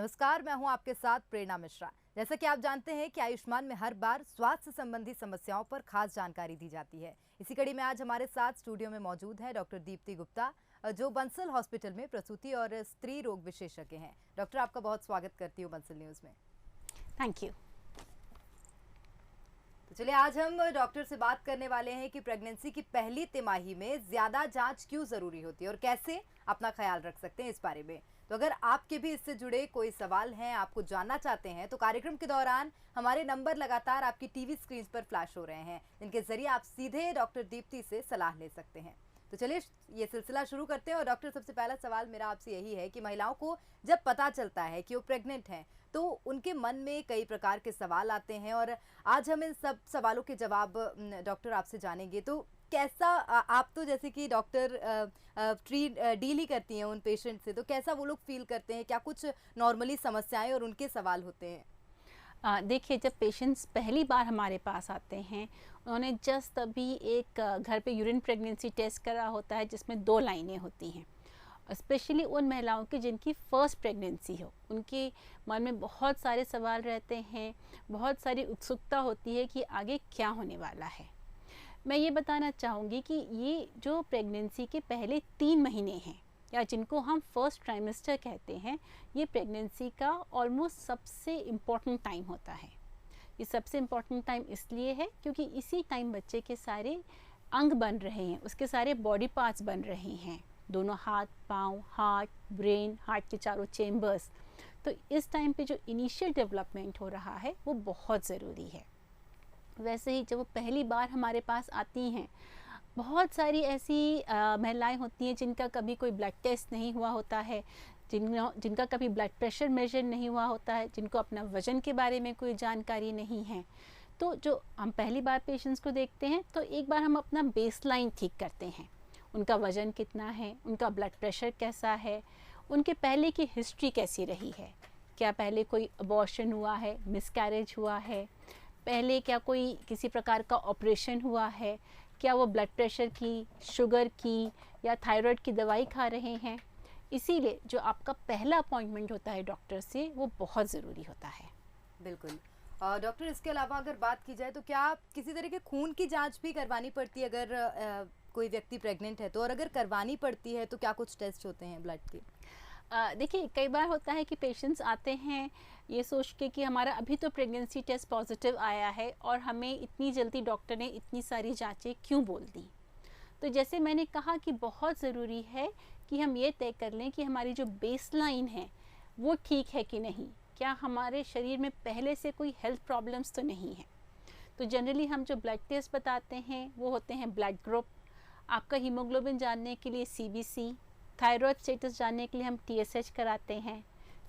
नमस्कार, मैं हूं आपके साथ प्रेरणा मिश्रा। जैसा कि आप जानते हैं कि आयुष्मान में हर बार स्वास्थ्य संबंधी समस्याओं पर खास जानकारी दी जाती है। इसी कड़ी में आज हमारे साथ स्टूडियो में मौजूद हैं डॉक्टर दीप्ति गुप्ता, जो बंसल हॉस्पिटल में प्रसूति और स्त्री रोग विशेषज्ञ हैं। डॉक्टर, आपका बहुत स्वागत करती हूँ बंसल न्यूज़ में। Thank you. तो चलिए, आज हम डॉक्टर से बात करने वाले हैं कि प्रेगनेंसी की पहली तिमाही में ज़्यादा जांच क्यों ज़रूरी होती है और कैसे अपना ख्याल रख सकते हैं इस बारे में। तो अगर आपके भी इससे जुड़े कोई सवाल हैं, आपको जानना चाहते हैं, तो कार्यक्रम के दौरान हमारे नंबर लगातार आपकी टीवी स्क्रीन पर फ्लैश हो रहे हैं, जिनके जरिए आप सीधे डॉक्टर दीप्ति से सलाह ले सकते हैं। तो चलिए ये सिलसिला शुरू करते हैं। और डॉक्टर, सबसे पहला सवाल मेरा आपसे यही है कि महिलाओं को जब पता चलता है कि वो प्रेग्नेंट हैं, तो उनके मन में कई प्रकार के सवाल आते हैं और आज हम इन सब सवालों के जवाब डॉक्टर आपसे जानेंगे। तो कैसा आप तो जैसे कि डॉक्टर डील ही करती हैं उन पेशेंट से, तो कैसा वो लोग फील करते हैं? क्या कुछ नॉर्मली समस्याएं और उनके सवाल होते हैं? देखिए, जब पेशेंट्स पहली बार हमारे पास आते हैं, उन्होंने जस्ट अभी एक घर पे यूरिन प्रेगनेंसी टेस्ट करा होता है जिसमें 2 लाइनें होती हैं। स्पेशली उन महिलाओं की जिनकी फ़र्स्ट प्रेगनेंसी हो, उनके मन में बहुत सारे सवाल रहते हैं, बहुत सारी उत्सुकता होती है कि आगे क्या होने वाला है। मैं ये बताना चाहूँगी कि ये जो प्रेगनेंसी के पहले 3 महीने हैं, या जिनको हम फर्स्ट ट्राइमेस्टर कहते हैं, ये प्रेगनेंसी का ऑलमोस्ट सबसे इम्पॉर्टेंट टाइम होता है। ये सबसे इम्पॉर्टेंट टाइम इसलिए है क्योंकि इसी टाइम बच्चे के सारे अंग बन रहे हैं, उसके सारे बॉडी पार्ट्स बन रहे हैं, दोनों हाथ, पाँव, हार्ट, ब्रेन, हार्ट के चारों चेम्बर्स। तो इस टाइम पे जो इनिशियल डेवलपमेंट हो रहा है वो बहुत ज़रूरी है। वैसे ही जब वो पहली बार हमारे पास आती हैं, बहुत सारी ऐसी महिलाएं होती हैं जिनका कभी कोई ब्लड टेस्ट नहीं हुआ होता है, जिनका कभी ब्लड प्रेशर मेजर नहीं हुआ होता है, जिनको अपना वज़न के बारे में कोई जानकारी नहीं है। तो जो हम पहली बार पेशेंट्स को देखते हैं, तो एक बार हम अपना बेसलाइन ठीक करते हैं। उनका वज़न कितना है, उनका ब्लड प्रेशर कैसा है, उनके पहले की हिस्ट्री कैसी रही है, क्या पहले कोई अबॉर्शन हुआ है, मिसकैरेज हुआ है, पहले क्या कोई किसी प्रकार का ऑपरेशन हुआ है, क्या वो ब्लड प्रेशर की, शुगर की या थायराइड की दवाई खा रहे हैं। इसीलिए जो आपका पहला अपॉइंटमेंट होता है डॉक्टर से, वो बहुत ज़रूरी होता है। बिल्कुल। डॉक्टर, इसके अलावा अगर बात की जाए तो क्या किसी तरह के खून की जांच भी करवानी पड़ती है अगर कोई व्यक्ति प्रेग्नेंट है तो? और अगर करवानी पड़ती है तो क्या कुछ टेस्ट होते हैं ब्लड के? देखिए, कई बार होता है कि पेशेंट्स आते हैं ये सोच के कि हमारा अभी तो प्रेगनेंसी टेस्ट पॉजिटिव आया है और हमें इतनी जल्दी डॉक्टर ने इतनी सारी जांचें क्यों बोल दी। तो जैसे मैंने कहा कि बहुत ज़रूरी है कि हम ये तय कर लें कि हमारी जो बेसलाइन है वो ठीक है कि नहीं, क्या हमारे शरीर में पहले से कोई हेल्थ प्रॉब्लम्स तो नहीं है। तो जनरली हम जो ब्लड टेस्ट बताते हैं वो होते हैं ब्लड ग्रुप, आपका हीमोग्लोबिन जानने के लिए CBC, थायराइड स्टेटस जानने के लिए हम TSH कराते हैं,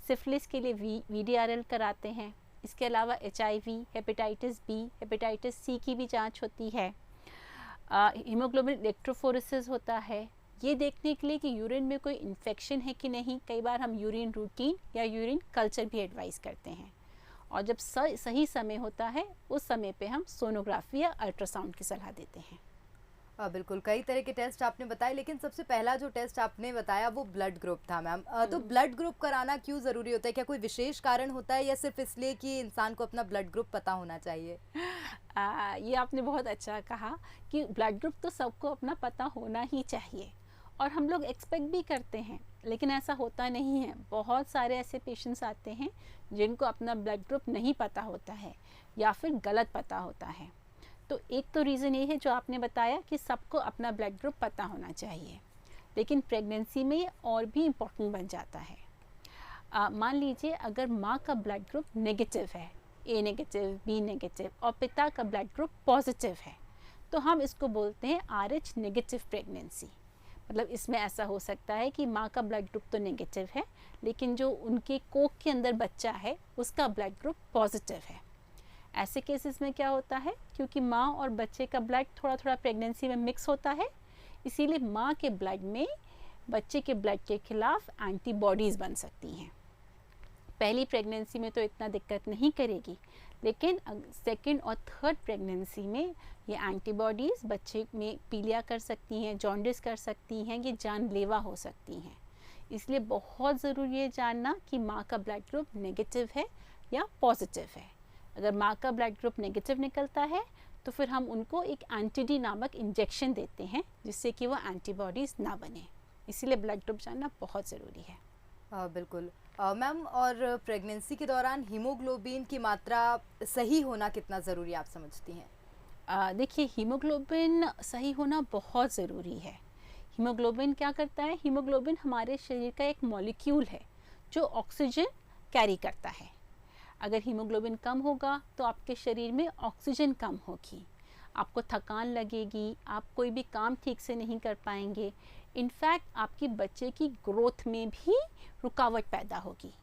सिफिलिस के लिए VDRL कराते हैं। इसके अलावा HIV, hepatitis B, hepatitis C की भी जांच होती है। हीमोग्लोबिन इलेक्ट्रोफोरेसिस होता है, ये देखने के लिए कि यूरिन में कोई इन्फेक्शन है कि नहीं। कई बार हम यूरिन रूटीन या यूरिन कल्चर भी एडवाइस करते हैं। और जब सही समय होता है, उस समय पे हम सोनोग्राफी या अल्ट्रासाउंड की सलाह देते हैं। बिल्कुल, कई तरह के टेस्ट आपने बताए, लेकिन सबसे पहला जो टेस्ट आपने बताया वो ब्लड ग्रुप था मैम। तो ब्लड ग्रुप कराना क्यों ज़रूरी होता है? क्या कोई विशेष कारण होता है या सिर्फ इसलिए कि इंसान को अपना ब्लड ग्रुप पता होना चाहिए? ये आपने बहुत अच्छा कहा कि ब्लड ग्रुप तो सबको अपना पता होना ही चाहिए और हम लोग एक्सपेक्ट भी करते हैं, लेकिन ऐसा होता नहीं है। बहुत सारे ऐसे पेशेंट्स आते हैं जिनको अपना ब्लड ग्रुप नहीं पता होता है या फिर गलत पता होता है। तो एक तो रीज़न ये है जो आपने बताया कि सबको अपना ब्लड ग्रुप पता होना चाहिए, लेकिन प्रेगनेंसी में ये और भी इम्पोर्टेंट बन जाता है। मान लीजिए अगर माँ का ब्लड ग्रुप नेगेटिव है, A नेगेटिव, B नेगेटिव, और पिता का ब्लड ग्रुप पॉजिटिव है, तो हम इसको बोलते हैं RH नेगेटिव प्रेगनेंसी। मतलब इसमें ऐसा हो सकता है कि माँ का ब्लड ग्रुप तो नेगेटिव है, लेकिन जो उनके कोख के अंदर बच्चा है उसका ब्लड ग्रुप पॉजिटिव है। ऐसे केसेस में क्या होता है, क्योंकि माँ और बच्चे का ब्लड थोड़ा थोड़ा प्रेगनेंसी में मिक्स होता है, इसीलिए माँ के ब्लड में बच्चे के ब्लड के खिलाफ एंटीबॉडीज़ बन सकती हैं। पहली प्रेगनेंसी में तो इतना दिक्कत नहीं करेगी, लेकिन सेकंड और थर्ड प्रेगनेंसी में ये एंटीबॉडीज़ बच्चे में पीलिया कर सकती हैं, जॉन्डिस कर सकती हैं, ये जानलेवा हो सकती हैं। इसलिए बहुत ज़रूरी है जानना कि माँ का ब्लड ग्रुप नेगेटिव है या पॉजिटिव है। अगर माँ का ब्लड ग्रुप नेगेटिव निकलता है तो फिर हम उनको एक एंटीडी नामक इंजेक्शन देते हैं जिससे कि वो एंटीबॉडीज़ ना बने। इसीलिए ब्लड ग्रुप जानना बहुत ज़रूरी है। बिल्कुल। मैम, और प्रेगनेंसी के दौरान हीमोग्लोबिन की मात्रा सही होना कितना ज़रूरी आप समझती हैं? देखिए, हीमोग्लोबिन सही होना बहुत ज़रूरी है। हीमोग्लोबिन क्या करता है? हीमोग्लोबिन हमारे शरीर का एक मॉलिक्यूल है जो ऑक्सीजन कैरी करता है। अगर हीमोग्लोबिन कम होगा तो आपके शरीर में ऑक्सीजन कम होगी, आपको थकान लगेगी, आप कोई भी काम ठीक से नहीं कर पाएंगे। इनफैक्ट आपकी बच्चे की ग्रोथ में भी रुकावट पैदा होगी।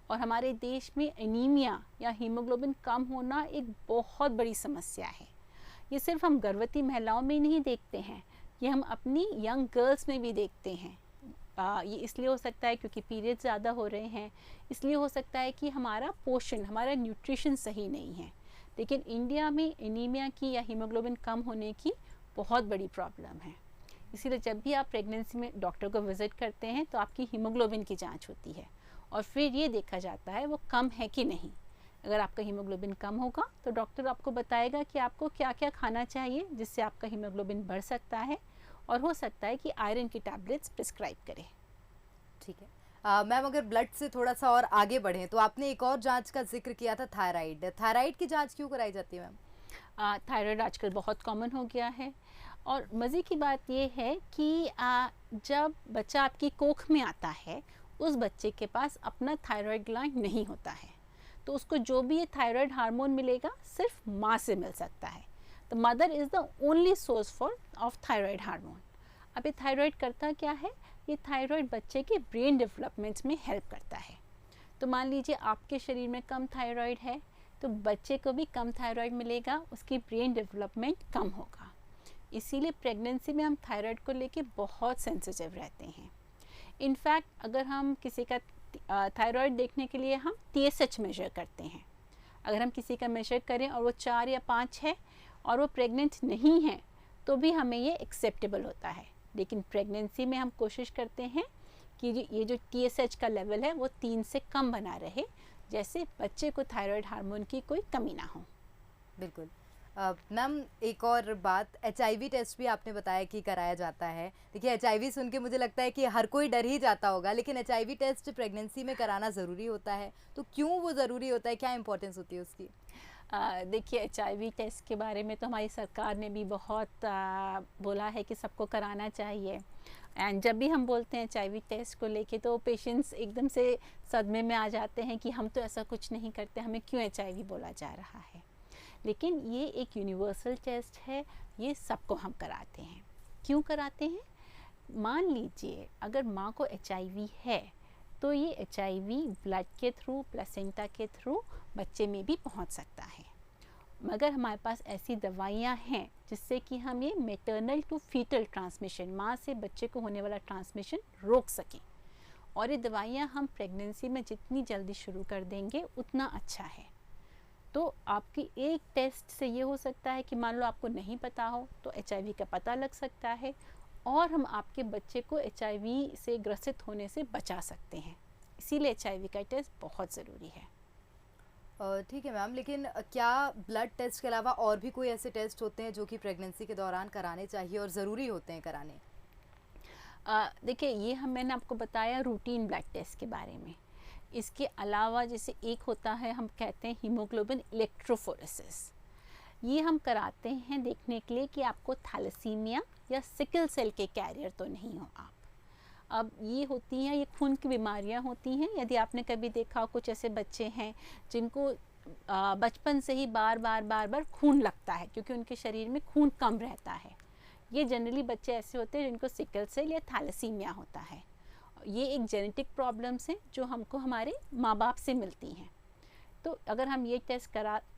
और हमारे देश में एनीमिया या हीमोग्लोबिन कम होना एक बहुत बड़ी समस्या है। ये सिर्फ हम गर्भवती महिलाओं में ही नहीं देखते हैं, ये हम अपनी यंग गर्ल्स में भी देखते हैं। ये इसलिए हो सकता है क्योंकि पीरियड ज़्यादा हो रहे हैं, इसलिए हो सकता है कि हमारा पोषण, हमारा न्यूट्रिशन सही नहीं है। लेकिन इंडिया में एनीमिया की या हीमोग्लोबिन कम होने की बहुत बड़ी प्रॉब्लम है। इसीलिए जब भी आप प्रेगनेंसी में डॉक्टर को विज़िट करते हैं तो आपकी हीमोग्लोबिन की जांच होती है और फिर ये देखा जाता है वो कम है कि नहीं। अगर आपका हीमोग्लोबिन कम होगा तो डॉक्टर आपको बताएगा कि आपको क्या क्या खाना चाहिए जिससे आपका हीमोग्लोबिन बढ़ सकता है, और हो सकता है कि आयरन की टैबलेट्स प्रिस्क्राइब करें। ठीक है। मैम, अगर ब्लड से थोड़ा सा और आगे बढ़ें तो आपने एक और जांच का जिक्र किया था, थायराइड। थायराइड की जांच क्यों कराई जाती है मैम? थायराइड आजकल बहुत कॉमन हो गया है, और मज़े की बात ये है कि जब बच्चा आपकी कोख में आता है उस बच्चे के पास अपना थायराइड ग्लैंड नहीं होता है, तो उसको जो भी ये थायराइड हार्मोन मिलेगा सिर्फ माँ से मिल सकता है। The mother is the only source for of thyroid hormone. अब ये थायराइड करता क्या है? ये थायराइड बच्चे के ब्रेन डेवलपमेंट में हेल्प करता है। तो मान लीजिए आपके शरीर में कम थायराइड है तो बच्चे को भी कम थायराइड मिलेगा, उसकी ब्रेन डेवलपमेंट कम होगा। इसीलिए प्रेगनेंसी में हम थायराइड को लेके बहुत सेंसिटिव रहते हैं। इनफैक्ट अगर हम किसी का थायराइड देखने के लिए हम TSH मेजर करते हैं। अगर हम किसी का मेजर करें और वो 4 या 5 है और वो प्रेग्नेंट नहीं है तो भी हमें ये एक्सेप्टेबल होता है। लेकिन प्रेगनेंसी में हम कोशिश करते हैं कि ये जो TSH का लेवल है वो 3 से कम बना रहे, जैसे बच्चे को थायराइड हार्मोन की कोई कमी ना हो। बिल्कुल। मैम, एक और बात, HIV टेस्ट भी आपने बताया कि कराया जाता है। देखिए, HIV सुन के मुझे लगता है कि हर कोई डर ही जाता होगा, लेकिन HIV टेस्ट प्रेगनेंसी में कराना ज़रूरी होता है, तो क्यों वो ज़रूरी होता है, क्या इंपॉर्टेंस होती है उसकी? देखिए, HIV टेस्ट के बारे में तो हमारी सरकार ने भी बहुत बोला है कि सबको कराना चाहिए। एंड जब भी हम बोलते हैं HIV टेस्ट को लेके तो पेशेंट्स एकदम से सदमे में आ जाते हैं कि हम तो ऐसा कुछ नहीं करते, हमें क्यों HIV बोला जा रहा है। लेकिन ये एक यूनिवर्सल टेस्ट है, ये सबको हम कराते हैं। क्यों कराते हैं? मान लीजिए अगर माँ को HIV है तो ये HIV ब्लड के थ्रू, प्लेसेंटा के थ्रू बच्चे में भी पहुंच सकता है। मगर हमारे पास ऐसी दवाइयाँ हैं जिससे कि हम ये मैटरनल टू फीटल ट्रांसमिशन, माँ से बच्चे को होने वाला ट्रांसमिशन रोक सकें। और ये दवाइयाँ हम प्रेगनेंसी में जितनी जल्दी शुरू कर देंगे उतना अच्छा है। तो आपकी एक टेस्ट से ये हो सकता है कि मान लो आपको नहीं पता हो तो HIV का पता लग सकता है और हम आपके बच्चे को HIV से ग्रसित होने से बचा सकते हैं। इसीलिए HIV का टेस्ट बहुत ज़रूरी है। ठीक है मैम, लेकिन क्या ब्लड टेस्ट के अलावा और भी कोई ऐसे टेस्ट होते हैं जो कि प्रेगनेंसी के दौरान कराने चाहिए और ज़रूरी होते हैं कराने? देखिए, ये मैंने आपको बताया रूटीन ब्लड टेस्ट के बारे में। इसके अलावा जैसे एक होता है, हम कहते हैं हीमोग्लोबिन इलेक्ट्रोफोरेसिस। ये हम कराते हैं देखने के लिए कि आपको थैलेसीमिया या सिकल सेल के कैरियर तो नहीं हो आप। अब ये होती हैं, ये खून की बीमारियां होती हैं। यदि आपने कभी देखा हो, कुछ ऐसे बच्चे हैं जिनको बचपन से ही बार बार खून लगता है क्योंकि उनके शरीर में खून कम रहता है। ये जनरली बच्चे ऐसे होते हैं जिनको सिकल सेल या थैलेसीमिया होता है। ये एक जेनेटिक प्रॉब्लम्स हैं जो हमको हमारे माँ बाप से मिलती हैं। तो अगर हम ये टेस्ट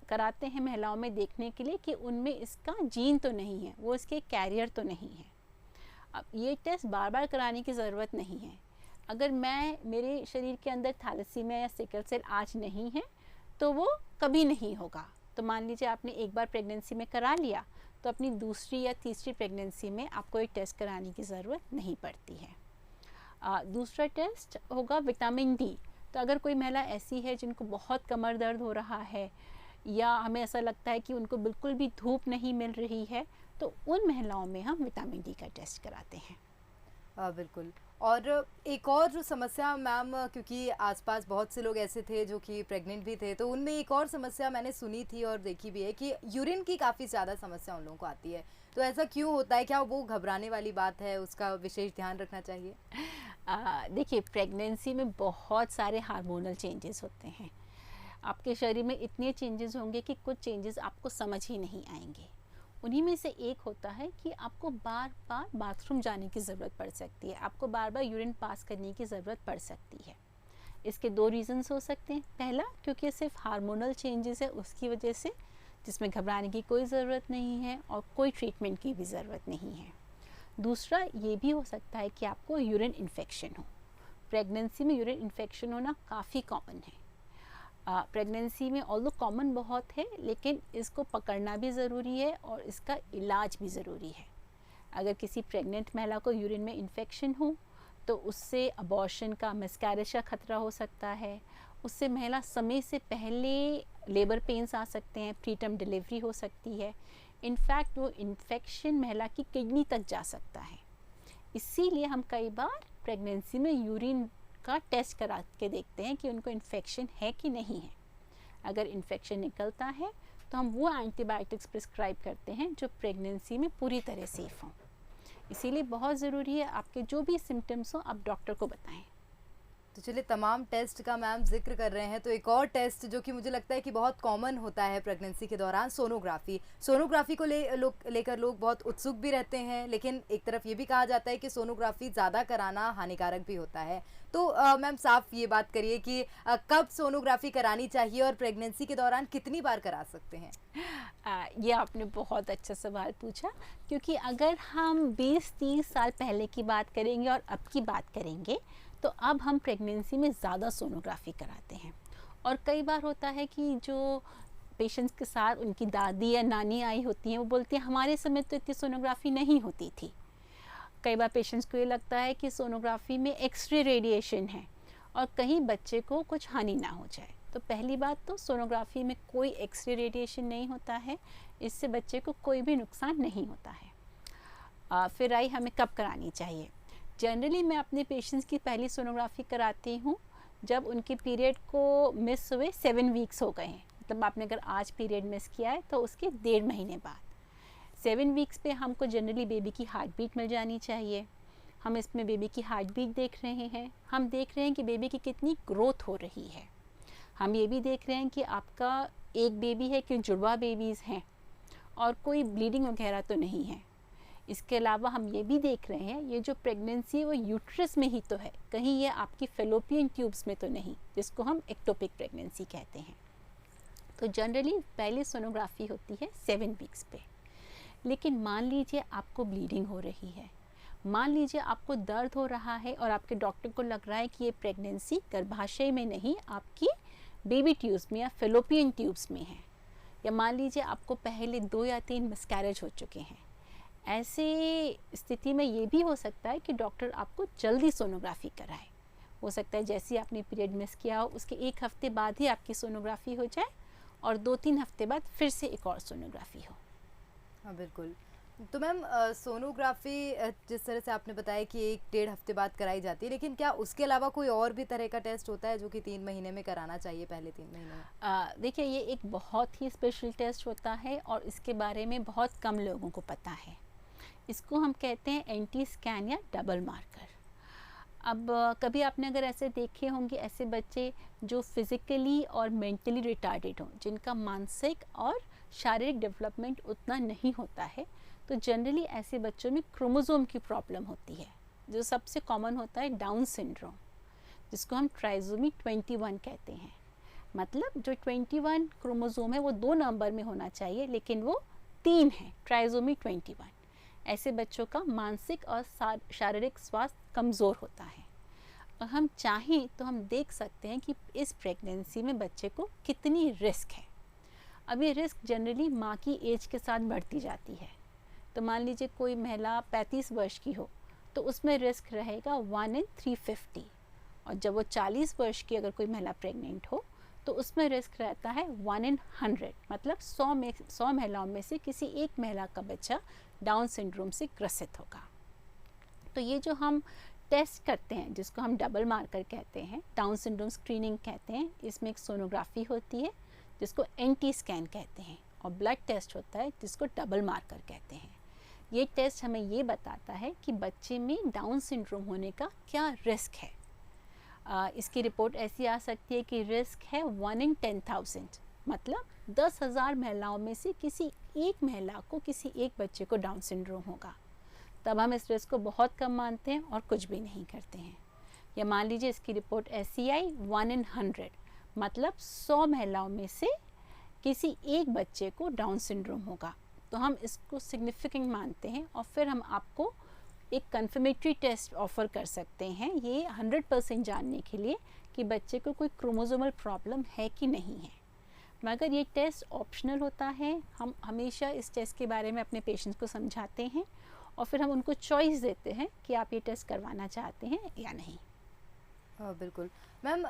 कराते हैं महिलाओं में देखने के लिए कि उनमें इसका जीन तो नहीं है, वो इसके कैरियर तो नहीं है। अब ये टेस्ट बार बार कराने की ज़रूरत नहीं है। अगर मेरे शरीर के अंदर थैलेसीमिया या सिकल सेल आज नहीं है तो वो कभी नहीं होगा। तो मान लीजिए आपने एक बार प्रेगनेंसी में करा लिया तो अपनी दूसरी या तीसरी प्रेगनेंसी में आपको ये टेस्ट कराने की ज़रूरत नहीं पड़ती है। दूसरा टेस्ट होगा विटामिन डी। तो अगर कोई महिला ऐसी है जिनको बहुत कमर दर्द हो रहा है या हमें ऐसा लगता है कि उनको बिल्कुल भी धूप नहीं मिल रही है, तो उन महिलाओं में हम विटामिन डी का टेस्ट कराते हैं। बिल्कुल। और एक और जो समस्या मैम, क्योंकि आसपास बहुत से लोग ऐसे थे जो कि प्रेग्नेंट भी थे, तो उनमें एक और समस्या मैंने सुनी थी और देखी भी है कि यूरिन की काफ़ी ज़्यादा समस्या उन लोगों को आती है। तो ऐसा क्यों होता है? क्या वो घबराने वाली बात है? उसका विशेष ध्यान रखना चाहिए? देखिए, प्रेगनेंसी में बहुत सारे हार्मोनल चेंजेस होते हैं। आपके शरीर में इतने चेंजेस होंगे कि कुछ चेंजेस आपको समझ ही नहीं आएंगे। उन्हीं में से एक होता है कि आपको बार बार बाथरूम जाने की ज़रूरत पड़ सकती है, आपको बार बार यूरिन पास करने की ज़रूरत पड़ सकती है। इसके दो रीज़न्स हो सकते हैं। पहला, क्योंकि सिर्फ हार्मोनल चेंजेस है, उसकी वजह से, जिसमें घबराने की कोई ज़रूरत नहीं है और कोई ट्रीटमेंट की भी ज़रूरत नहीं है। दूसरा ये भी हो सकता है कि आपको यूरिन इन्फेक्शन हो। प्रेगनेंसी में यूरिन इन्फेक्शन होना काफ़ी कॉमन है। प्रेगनेंसी में ऑल्दो कॉमन बहुत है, लेकिन इसको पकड़ना भी ज़रूरी है और इसका इलाज भी ज़रूरी है। अगर किसी प्रेग्नेंट महिला को यूरिन में इन्फेक्शन हो तो उससे अबॉर्शन का, मिसकैरेज का खतरा हो सकता है। उससे महिला समय से पहले लेबर पेन्स आ सकते हैं, प्रीटर्म डिलीवरी हो सकती है। इनफैक्ट वो इन्फेक्शन महिला की किडनी तक जा सकता है। इसीलिए हम कई बार प्रेगनेंसी में यूरिन का टेस्ट करा के देखते हैं कि उनको इन्फेक्शन है कि नहीं है। अगर इन्फेक्शन निकलता है तो हम वो एंटीबायोटिक्स प्रिस्क्राइब करते हैं जो प्रेगनेंसी में पूरी तरह सेफ हों। इसीलिए बहुत ज़रूरी है आपके जो भी सिम्टम्स हो आप डॉक्टर को बताएं। तो चलिए, तमाम टेस्ट का मैम जिक्र कर रहे हैं, तो एक और टेस्ट जो कि मुझे लगता है कि बहुत कॉमन होता है प्रेगनेंसी के दौरान, सोनोग्राफी। सोनोग्राफी को लेकर लोग बहुत उत्सुक भी रहते हैं, लेकिन एक तरफ ये भी कहा जाता है कि सोनोग्राफी ज़्यादा कराना हानिकारक भी होता है। तो मैम, साफ ये बात करिए कि कब सोनोग्राफी करानी चाहिए और प्रेगनेंसी के दौरान कितनी बार करा सकते हैं? ये आपने बहुत अच्छा सवाल पूछा, क्योंकि अगर हम 20-30 साल पहले की बात करेंगे और अब की बात करेंगे तो अब हम प्रेगनेंसी में ज़्यादा सोनोग्राफी कराते हैं। और कई बार होता है कि जो पेशेंट्स के साथ उनकी दादी या नानी आई होती हैं, वो बोलती हैं हमारे समय तो इतनी सोनोग्राफी नहीं होती थी। कई बार पेशेंट्स को ये लगता है कि सोनोग्राफी में एक्सरे रेडिएशन है और कहीं बच्चे को कुछ हानि ना हो जाए। तो पहली बात तो सोनोग्राफी में कोई एक्सरे रेडिएशन नहीं होता है, इससे बच्चे को कोई भी नुकसान नहीं होता है। फिर आई हमें कब करानी चाहिए। जनरली मैं अपने पेशेंट्स की पहली सोनोग्राफी कराती हूँ जब उनके पीरियड को मिस हुए 7 वीक्स हो गए हैं। मतलब आपने अगर आज पीरियड मिस किया है तो उसके 1.5 महीने बाद 7 वीक्स पे हमको जनरली बेबी की हार्ट बीट मिल जानी चाहिए। हम इसमें बेबी की हार्ट बीट देख रहे हैं, हम देख रहे हैं कि बेबी की कितनी ग्रोथ हो रही है। हम ये भी देख रहे हैं कि आपका एक बेबी है कि जुड़वा बेबीज़ हैं और कोई ब्लीडिंग वगैरह तो नहीं है। इसके अलावा हम ये भी देख रहे हैं ये जो प्रेगनेंसी है वो यूट्रस में ही तो है, कहीं ये आपकी फेलोपियन ट्यूब्स में तो नहीं, जिसको हम एक्टोपिक प्रेगनेंसी कहते हैं। तो जनरली पहली सोनोग्राफी होती है 7 वीक्स पे। लेकिन मान लीजिए आपको ब्लीडिंग हो रही है, मान लीजिए आपको दर्द हो रहा है और आपके डॉक्टर को लग रहा है कि ये प्रेगनेंसी गर्भाशय में नहीं, आपकी बेबी ट्यूब्स में या फेलोपियन ट्यूब्स में है, या मान लीजिए आपको पहले 2 या 3 मिसकैरेज हो चुके हैं। ऐसे स्थिति में ये भी हो सकता है कि डॉक्टर आपको जल्दी सोनोग्राफी कराए। हो सकता है जैसे ही आपने पीरियड मिस किया हो उसके 1 हफ्ते बाद ही आपकी सोनोग्राफी हो जाए और 2-3 हफ्ते बाद फिर से एक और सोनोग्राफी हो। हाँ, बिल्कुल। तो मैम, सोनोग्राफी जिस तरह से आपने बताया कि 1-1.5 हफ्ते बाद कराई जाती है, लेकिन क्या उसके अलावा कोई और भी तरह का टेस्ट होता है जो कि 3 महीने में कराना चाहिए, पहले 3 महीने में? देखिए, ये एक बहुत ही स्पेशल टेस्ट होता है और इसके बारे में बहुत कम लोगों को पता है। इसको हम कहते हैं एंटी स्कैन या डबल मार्कर। अब कभी आपने अगर ऐसे देखे होंगे ऐसे बच्चे जो फिज़िकली और मेंटली रिटार्डेड हों, जिनका मानसिक और शारीरिक डेवलपमेंट उतना नहीं होता है, तो जनरली ऐसे बच्चों में क्रोमोसोम की प्रॉब्लम होती है। जो सबसे कॉमन होता है डाउन सिंड्रोम, जिसको हम ट्राइसोमी 21 कहते हैं। मतलब जो 21 क्रोमोसोम है वो 2 नंबर में होना चाहिए, लेकिन वो 3 है, ट्राइसोमी 21। ऐसे बच्चों का मानसिक और शारीरिक स्वास्थ्य कमज़ोर होता है। और हम चाहें तो हम देख सकते हैं कि इस प्रेगनेंसी में बच्चे को कितनी रिस्क है। अब ये रिस्क जनरली माँ की एज के साथ बढ़ती जाती है। तो मान लीजिए कोई महिला 35 वर्ष की हो तो उसमें रिस्क रहेगा 1 in 350। और जब वो 40 वर्ष की अगर कोई महिला प्रेग्नेंट हो तो उसमें रिस्क रहता है 1 in 100, मतलब 100 महिलाओं में से किसी एक महिला का बच्चा डाउन सिंड्रोम से ग्रसित होगा। तो ये जो हम टेस्ट करते हैं जिसको हम डबल मार्कर कहते हैं, डाउन सिंड्रोम स्क्रीनिंग कहते हैं, इसमें एक सोनोग्राफी होती है जिसको एंटी स्कैन कहते हैं, और ब्लड टेस्ट होता है जिसको डबल मार्कर कहते हैं। ये टेस्ट हमें ये बताता है कि बच्चे में डाउन सिंड्रोम होने का क्या रिस्क है। इसकी रिपोर्ट ऐसी आ सकती है कि रिस्क है 1 in 10,000, मतलब 10,000 महिलाओं में से किसी एक महिला को किसी एक बच्चे को डाउन सिंड्रोम होगा। तब हम इस रिस्क को बहुत कम मानते हैं और कुछ भी नहीं करते हैं। या मान लीजिए इसकी रिपोर्ट ऐसी आई 1 in 100, मतलब 100 महिलाओं में से किसी एक बच्चे को डाउन सिंड्रोम होगा, तो हम इसको सिग्निफिकेंट मानते हैं और फिर हम आपको एक कन्फर्मेटरी टेस्ट ऑफ़र कर सकते हैं ये 100% जानने के लिए कि बच्चे को कोई क्रोमोसोमल प्रॉब्लम है कि नहीं है। मगर ये टेस्ट ऑप्शनल होता है। हम हमेशा इस टेस्ट के बारे में अपने पेशेंट्स को समझाते हैं और फिर हम उनको चॉइस देते हैं कि आप ये टेस्ट करवाना चाहते हैं या नहीं। बिल्कुल मैम,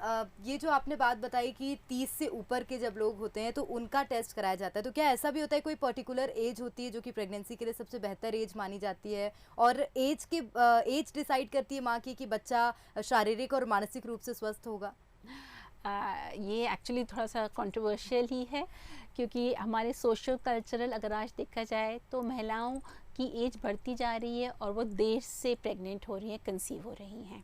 ये जो आपने बात बताई कि 30 से ऊपर के जब लोग होते हैं तो उनका टेस्ट कराया जाता है, तो क्या ऐसा भी होता है कोई पर्टिकुलर एज होती है जो कि प्रेगनेंसी के लिए सबसे बेहतर एज मानी जाती है, और एज डिसाइड करती है माँ की कि बच्चा शारीरिक और मानसिक रूप से स्वस्थ होगा? ये एक्चुअली थोड़ा सा कंट्रोवर्शियल ही है, क्योंकि हमारे सोशल कल्चरल अगर आज देखा जाए तो महिलाओं की एज बढ़ती जा रही है और वो देर से प्रेग्नेंट हो रही हैं, कंसीव हो रही हैं।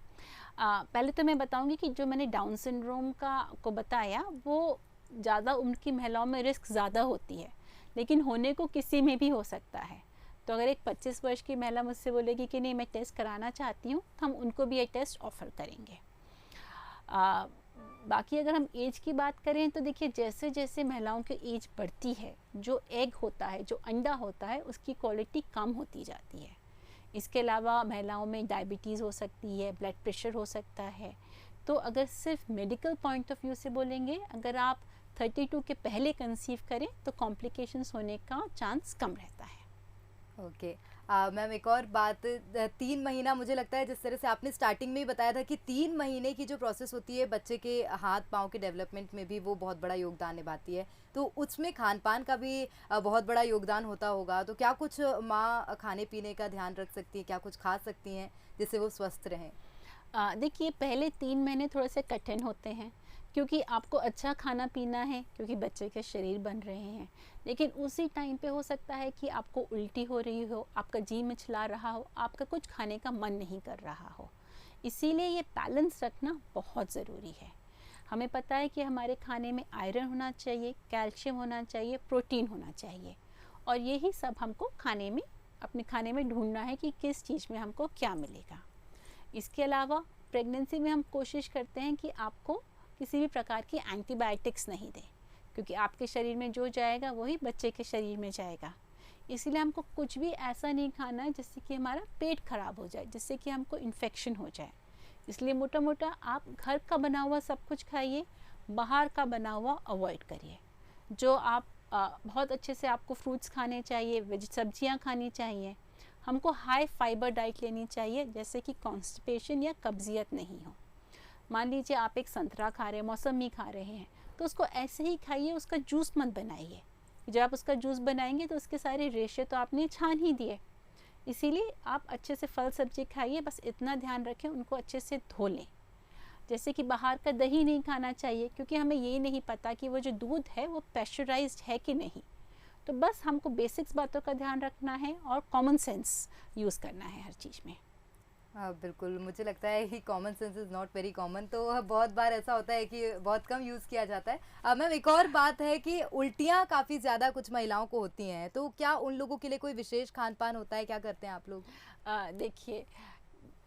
पहले तो मैं बताऊंगी कि जो मैंने डाउन सिंड्रोम को बताया वो ज़्यादा उम्र की महिलाओं में रिस्क ज़्यादा होती है, लेकिन होने को किसी में भी हो सकता है। तो अगर एक 25 वर्ष की महिला मुझसे बोलेगी कि नहीं मैं टेस्ट कराना चाहती हूँ, तो हम उनको भी ये टेस्ट ऑफ़र करेंगे। बाकी अगर हम एज की बात करें तो देखिए जैसे जैसे महिलाओं की एज बढ़ती है, जो एग होता है, जो अंडा होता है, उसकी क्वालिटी कम होती जाती है। इसके अलावा महिलाओं में डायबिटीज़ हो सकती है, ब्लड प्रेशर हो सकता है। तो अगर सिर्फ मेडिकल पॉइंट ऑफ व्यू से बोलेंगे, अगर आप 32 के पहले कंसीव करें तो कॉम्प्लिकेशंस होने का चांस कम रहता है। ओके मैम, एक और बात, 3 महीना मुझे लगता है जिस तरह से आपने स्टार्टिंग में ही बताया था कि 3 महीने की जो प्रोसेस होती है बच्चे के हाथ पाँव के डेवलपमेंट में भी वो बहुत बड़ा योगदान निभाती है, तो उसमें खान पान का भी बहुत बड़ा योगदान होता होगा। तो क्या कुछ माँ खाने पीने का ध्यान रख सकती है, क्या कुछ खा सकती हैं जिससे वो स्वस्थ रहें? देखिए पहले 3 महीने थोड़े से कठिन होते हैं, क्योंकि आपको अच्छा खाना पीना है, क्योंकि बच्चे के शरीर बन रहे हैं। लेकिन उसी टाइम पे हो सकता है कि आपको उल्टी हो रही हो, आपका जी मिचला रहा हो, आपका कुछ खाने का मन नहीं कर रहा हो। इसीलिए ये बैलेंस रखना बहुत ज़रूरी है। हमें पता है कि हमारे खाने में आयरन होना चाहिए, कैल्शियम होना चाहिए, प्रोटीन होना चाहिए, और यही सब हमको अपने खाने में ढूंढना है कि किस चीज़ में हमको क्या मिलेगा। इसके अलावा प्रेगनेंसी में हम कोशिश करते हैं कि आपको किसी भी प्रकार की एंटीबायोटिक्स नहीं दें, क्योंकि आपके शरीर में जो जाएगा वही बच्चे के शरीर में जाएगा। इसीलिए हमको कुछ भी ऐसा नहीं खाना है जिससे कि हमारा पेट खराब हो जाए, जिससे कि हमको इन्फेक्शन हो जाए। इसलिए मोटा मोटा आप घर का बना हुआ सब कुछ खाइए, बाहर का बना हुआ अवॉइड करिए। जो आप बहुत अच्छे से आपको फ्रूट्स खाने चाहिए, सब्जियाँ खानी चाहिए। हमको हाई फाइबर डाइट लेनी चाहिए, जैसे कि कॉन्स्टिपेशन या कब्जियत नहीं हो। मान लीजिए आप एक संतरा खा रहे हैं, मौसमी खा रहे हैं, तो उसको ऐसे ही खाइए, उसका जूस मत बनाइए। जब आप उसका जूस बनाएंगे तो उसके सारे रेशे तो आपने छान ही दिए। इसीलिए आप अच्छे से फल सब्जी खाइए, बस इतना ध्यान रखें उनको अच्छे से धो लें। जैसे कि बाहर का दही नहीं खाना चाहिए, क्योंकि हमें ये नहीं पता कि वो जो दूध है वो प्रेशराइज्ड है कि नहीं। तो बस हमको बेसिक्स बातों का ध्यान रखना है और कॉमन सेंस यूज़ करना है हर चीज़ में। बिल्कुल, मुझे लगता है कि common sense is not very common, तो बहुत बार ऐसा होता है कि बहुत कम यूज़ किया जाता है। मैम, एक और बात है कि उल्टियाँ काफ़ी ज़्यादा कुछ महिलाओं को होती हैं, तो क्या उन लोगों के लिए कोई विशेष खान पान होता है, क्या करते हैं आप लोग? देखिए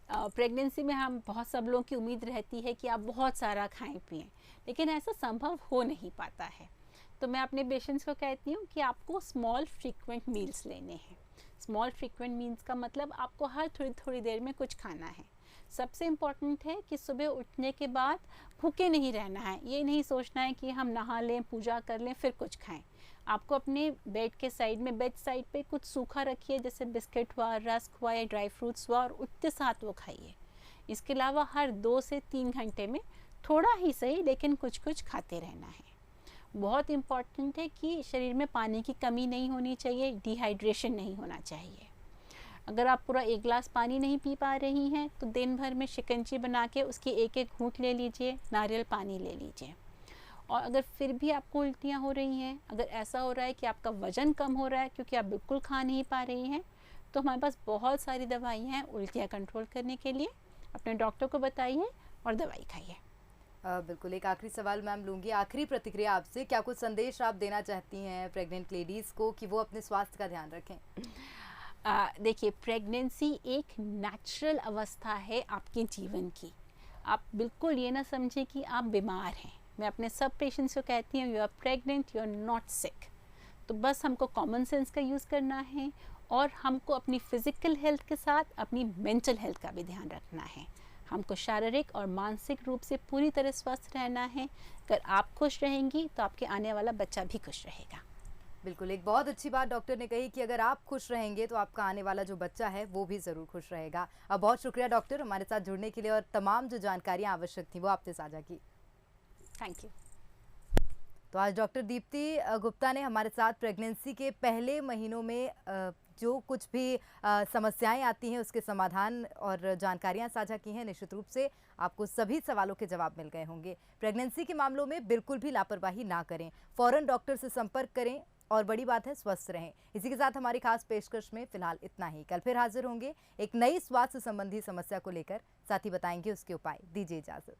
प्रेगनेंसी में हम बहुत सब लोगों की उम्मीद रहती है कि आप बहुत सारा खाएं पिएं, लेकिन ऐसा संभव हो नहीं पाता है। तो मैं अपने पेशेंट्स को कहती हूँ कि आपको स्मॉल फ्रीक्वेंट मील्स लेने हैं। स्मॉल फ्रीक्वेंट मील्स का मतलब आपको हर थोड़ी थोड़ी देर में कुछ खाना है। सबसे इम्पॉर्टेंट है कि सुबह उठने के बाद भूखे नहीं रहना है। ये नहीं सोचना है कि हम नहा लें, पूजा कर लें, फिर कुछ खाएं। आपको अपने बेड के साइड में, बेड साइड पे कुछ सूखा रखिए, जैसे बिस्किट हुआ, रस्क हुआ या ड्राई फ्रूट्स हुआ, और उठते साथ वो खाइए। इसके अलावा हर 2 से 3 घंटे में थोड़ा ही सही लेकिन कुछ कुछ खाते रहना है। बहुत इम्पॉर्टेंट है कि शरीर में पानी की कमी नहीं होनी चाहिए, डिहाइड्रेशन नहीं होना चाहिए। अगर आप पूरा 1 गिलास पानी नहीं पी पा रही हैं तो दिन भर में शिकंजी बना के उसकी एक एक घूंट ले लीजिए, नारियल पानी ले लीजिए। और अगर फिर भी आपको उल्टियाँ हो रही हैं, अगर ऐसा हो रहा है कि आपका वज़न कम हो रहा है क्योंकि आप बिल्कुल खा नहीं पा रही हैं, तो हमारे पास बहुत सारी दवाइयाँ हैं उल्टियाँ कंट्रोल करने के लिए। अपने डॉक्टर को बताइए और दवाई खाइए। बिल्कुल, एक आखिरी सवाल मैम लूँगी, आखिरी प्रतिक्रिया आपसे। क्या कुछ संदेश आप देना चाहती हैं प्रेग्नेंट लेडीज़ को कि वो अपने स्वास्थ्य का ध्यान रखें? देखिए, प्रेगनेंसी एक नेचुरल अवस्था है आपके जीवन की। आप बिल्कुल ये ना समझें कि आप बीमार हैं। मैं अपने सब पेशेंट्स को कहती हूँ, you are pregnant, you are not sick. तो बस हमको कॉमन सेंस का यूज़ करना है और हमको अपनी फिज़िकल हेल्थ के साथ अपनी मेंटल हेल्थ का भी ध्यान रखना है। हमको शारीरिक और मानसिक रूप से पूरी तरह स्वस्थ रहना है। अगर आप खुश रहेंगी तो आपके आने वाला बच्चा भी खुश रहेगा। बिल्कुल, एक बहुत अच्छी बात डॉक्टर ने कही कि अगर आप खुश रहेंगे तो आपका आने वाला जो बच्चा है वो भी ज़रूर खुश रहेगा। बहुत शुक्रिया डॉक्टर हमारे साथ जुड़ने के लिए और तमाम जो जानकारियाँ आवश्यक थी वो आपने साझा की। Thank you. तो आज डॉक्टर दीप्ति गुप्ता ने हमारे साथ प्रेगनेंसी के पहले महीनों में जो कुछ भी समस्याएं आती हैं उसके समाधान और जानकारियां साझा की हैं। निश्चित रूप से आपको सभी सवालों के जवाब मिल गए होंगे। प्रेगनेंसी के मामलों में बिल्कुल भी लापरवाही ना करें, फ़ौरन डॉक्टर से संपर्क करें और बड़ी बात है स्वस्थ रहें। इसी के साथ हमारी खास पेशकश में फिलहाल इतना ही। कल फिर हाजिर होंगे एक नई स्वास्थ्य संबंधी समस्या को लेकर, साथ ही बताएंगे उसके उपाय। दीजिए इजाजत।